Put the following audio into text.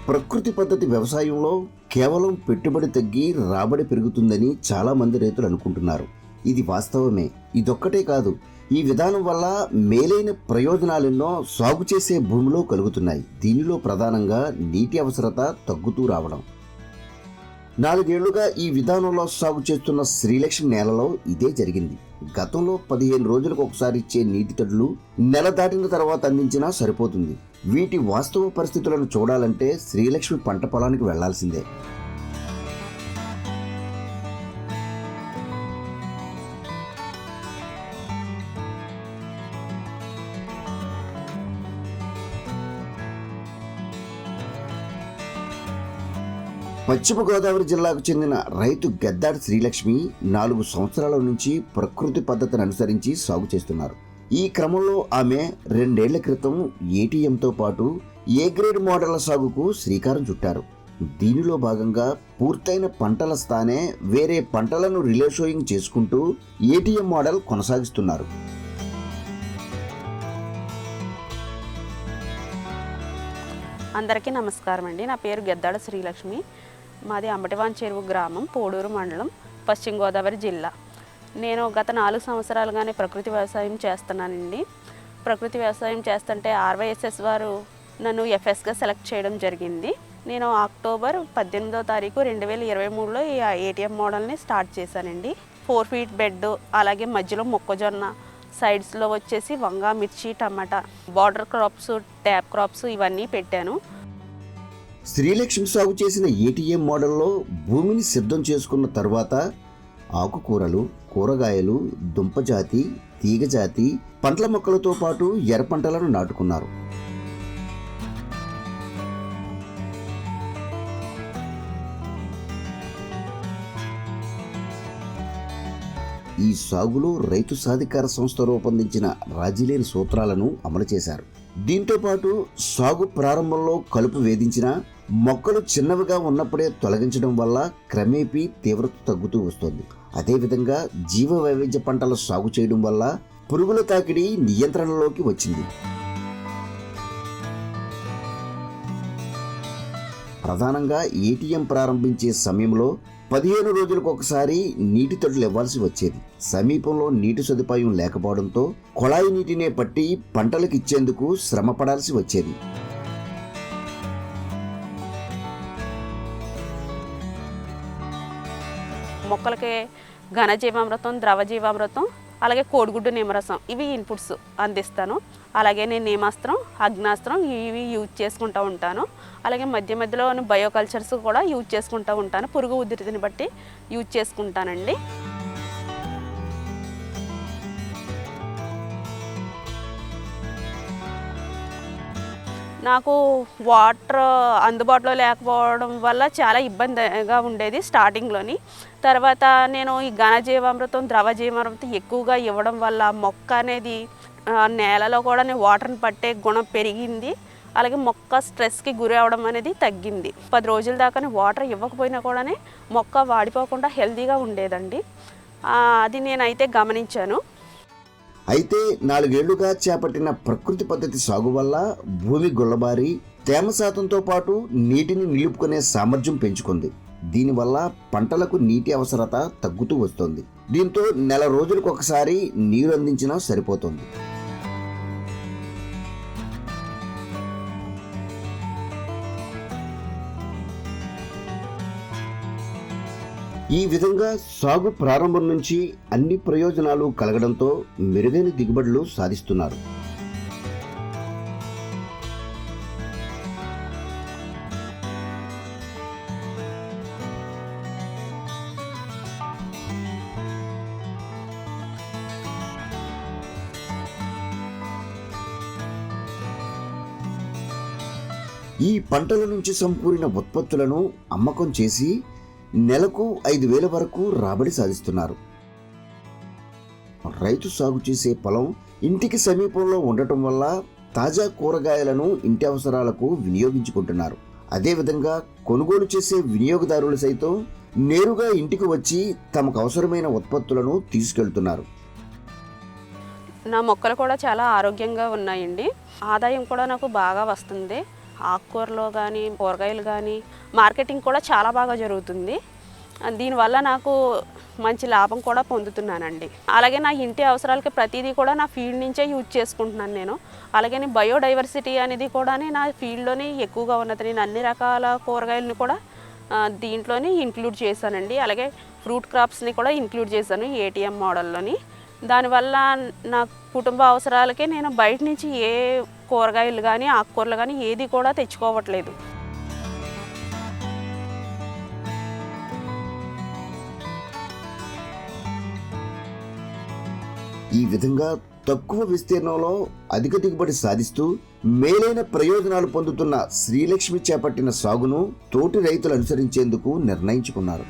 ప్రకృతి పద్ధతి వ్యవసాయంలో కేవలం పెట్టుబడి తగ్గి రాబడి పెరుగుతుందని చాలా మంది రైతులు అనుకుంటున్నారు. ఇది వాస్తవమే. ఇదొక్కటే కాదు, ఈ విధానం వల్ల మేలైన ప్రయోజనాలెన్నో సాగు చేసే భూమిలో కలుగుతున్నాయి. దీనిలో ప్రధానంగా నీటి అవసరత తగ్గుతూ రావడం. 4 ఏళ్లుగా ఈ విధానంలో సాగు చేస్తున్న శ్రీలక్ష్మి నేలలో ఇదే జరిగింది. గతంలో 15 రోజులకు ఒకసారి ఇచ్చే నీటి తడులు నెల దాటిన తర్వాత అందించినా సరిపోతుంది. వీటి వాస్తవ పరిస్థితులను చూడాలంటే శ్రీలక్ష్మి పంట పొలానికి వెళ్లాల్సిందే. పశ్చిమ గోదావరి జిల్లాకు చెందిన రైతు గెద్దాడి శ్రీలక్ష్మి 4 సంవత్సరాల నుంచి ప్రకృతి పద్ధతిని అనుసరించి సాగు చేస్తున్నారు. ఈ క్రమంలో ఆమె 2 ఏళ్ల క్రితం ఏటీఎంతో పాటు ఏ గ్రేడ్ మోడళ్ల సాగుకు శ్రీకారం చుట్టారు. దీనిలో భాగంగా పూర్తయిన పంటల స్థానే వేరే పంటలను రిలే షోయింగ్ చేసుకుంటూ ఏటీఎం మోడల్ కొనసాగిస్తున్నారు. అందరికీ నమస్కారం అండి. నా పేరు గెద్దాడ శ్రీలక్ష్మి. మాది అంబటివాన్ చెరువు గ్రామం, పోడూరు మండలం, పశ్చిమ గోదావరి జిల్లా. నేను గత 4 సంవత్సరాలుగానే ప్రకృతి వ్యవసాయం చేస్తున్నానండి. ప్రకృతి వ్యవసాయం చేస్తుంటే ఆర్వైఎస్ఎస్ వారు నన్ను ఎఫ్ఎస్గా సెలెక్ట్ చేయడం జరిగింది. నేను అక్టోబర్ 18వ తారీఖు 2023లో ఈ ఏటీఎం మోడల్ని స్టార్ట్ చేశానండి. 4 ఫీట్ బెడ్, అలాగే మధ్యలో మొక్కజొన్న, సైడ్స్లో వచ్చేసి వంగ, మిర్చి, టమాటా, బార్డర్ క్రాప్స్, ట్యాప్ క్రాప్స్ ఇవన్నీ పెట్టాను. శ్రీలక్ష్మి సాగు చేసిన ఏటీఎం మోడల్లో భూమిని సిద్ధం చేసుకున్న తర్వాత ఆకుకూరలు, కూరగాయలు, దుంపజాతి, తీగజాతి పండ్ల మొక్కలతో పాటు ఎర్ర పంటలను నాటుకున్నారు. ఈ సాగులో రైతు సాధికార సంస్థ రూపొందించిన రాజీలేని సూత్రాలను అమలు చేశారు. దీంతో పాటు సాగు ప్రారంభంలో కలుపు వేధించిన మొక్కలు చిన్నవిగా ఉన్నప్పుడే తొలగించడం వల్ల క్రమేపీ తీవ్రత తగ్గుతూ వస్తోంది. అదేవిధంగా జీవ వైవిధ్య పంటలు సాగు చేయడం వల్ల పురుగుల తాకిడి నియంత్రణలోకి వచ్చింది. ప్రధానంగా ఏటీఎం ప్రారంభించే సమయంలో 15 రోజులకు ఒకసారి నీటి తడులు ఇవ్వాల్సి వచ్చేది. సమీపంలో నీటి సదుపాయం లేకపోవడంతో కొళాయి నీటినే పట్టి పంటలకు ఇచ్చేందుకు శ్రమ పడాల్సి వచ్చేది. మొక్కలకి ఘనజీవామృతం, ద్రవజీవామృతం, అలాగే కోడిగుడ్డు నిమ్మరసం ఇవి ఇన్పుట్స్ అందిస్తాను. అలాగే నేను నేమాస్త్రం, అగ్నాస్త్రం ఇవి యూజ్ చేసుకుంటూ ఉంటాను. అలాగే మధ్య మధ్యలో బయోకల్చర్స్ కూడా యూజ్ చేసుకుంటూ ఉంటాను. పురుగు ఉధృతిని బట్టి యూజ్ చేసుకుంటానండి. నాకు వాటర్ అందుబాటులో లేకపోవడం వల్ల చాలా ఇబ్బందిగా ఉండేది స్టార్టింగ్లోని. తర్వాత నేను ఈ ఘనజీవామృతం, ద్రవజీవామృతం ఎక్కువగా ఇవ్వడం వల్ల మొక్క అనేది నేలలో కూడా వాటర్ని పట్టే గుణం పెరిగింది. అలాగే మొక్క స్ట్రెస్కి గురి అవడం అనేది తగ్గింది. 10 రోజుల దాకా వాటర్ ఇవ్వకపోయినా కూడా మొక్క వాడిపోకుండా హెల్తీగా ఉండేదండి. అది నేనైతే గమనించాను. అయితే 4 ఏళ్లుగా చేపట్టిన ప్రకృతి పద్ధతి సాగు వల్ల భూమి గుల్లబారి తేమ శాతంతో పాటు నీటిని నిలుపుకునే సామర్థ్యం పెంచుకుంది. దీనివల్ల పంటలకు నీటి అవసరత తగ్గుతూ వస్తుంది. దీంతో నెల రోజులకు ఒకసారి నీరు అందించినా సరిపోతుంది. ఈ విధంగా సాగు ప్రారంభం నుంచి అన్ని ప్రయోజనాలు కలగడంతో మెరుగైన దిగుబడులు సాధిస్తున్నారు. ఈ పంటల నుంచి సమకూరిన ఉత్పత్తులను అమ్మకం చేసి నెలకు 5,000 వరకు రాబడి సాధిస్తున్నారు. రైతు సాగు చేసే పొలం ఇంటికి సమీపంలో ఉండటం వల్ల తాజా కూరగాయలను ఇంటి అవసరాలకు వినియోగించుకుంటున్నారు. అదేవిధంగా కొనుగోలు చేసే వినియోగదారులు సైతం నేరుగా ఇంటికి వచ్చి తమకు అవసరమైన ఉత్పత్తులను తీసుకెళ్తున్నారు. నా మొక్కలు కూడా చాలా ఆరోగ్యంగా ఉన్నాయండి. ఆదాయం కూడా నాకు బాగా వస్తుంది. ఆకుకూరలో కానీ కూరగాయలు కానీ మార్కెటింగ్ కూడా చాలా బాగా జరుగుతుంది. దీనివల్ల నాకు మంచి లాభం కూడా పొందుతున్నానండి. అలాగే నా ఇంటి అవసరాలకి ప్రతిదీ కూడా నా ఫీల్డ్ నుంచే యూజ్ చేసుకుంటున్నాను నేను. అలాగే బయోడైవర్సిటీ అనేది కూడా నా ఫీల్డ్లోనే ఎక్కువగా ఉన్నది. నేను అన్ని రకాల కూరగాయలను కూడా దీంట్లోనే ఇంక్లూడ్ చేశానండి. అలాగే ఫ్రూట్ క్రాప్స్ని కూడా ఇంక్లూడ్ చేశాను ఏటీఎం మోడల్లోని. దానివల్ల నా కుటుంబ అవసరాలకే నేను బయట నుంచి ఏ కూరగాయలు కానీ ఆకుకూరలు కానీ ఏది కూడా తెచ్చుకోవట్లేదు. ఈ విధంగా తక్కువ విస్తీర్ణంలో అధిక దిగుబడి సాధిస్తూ మేలైన ప్రయోజనాలు పొందుతున్న శ్రీలక్ష్మి చేపట్టిన సాగును తోటి రైతులు అనుసరించేందుకు నిర్ణయించుకున్నారు.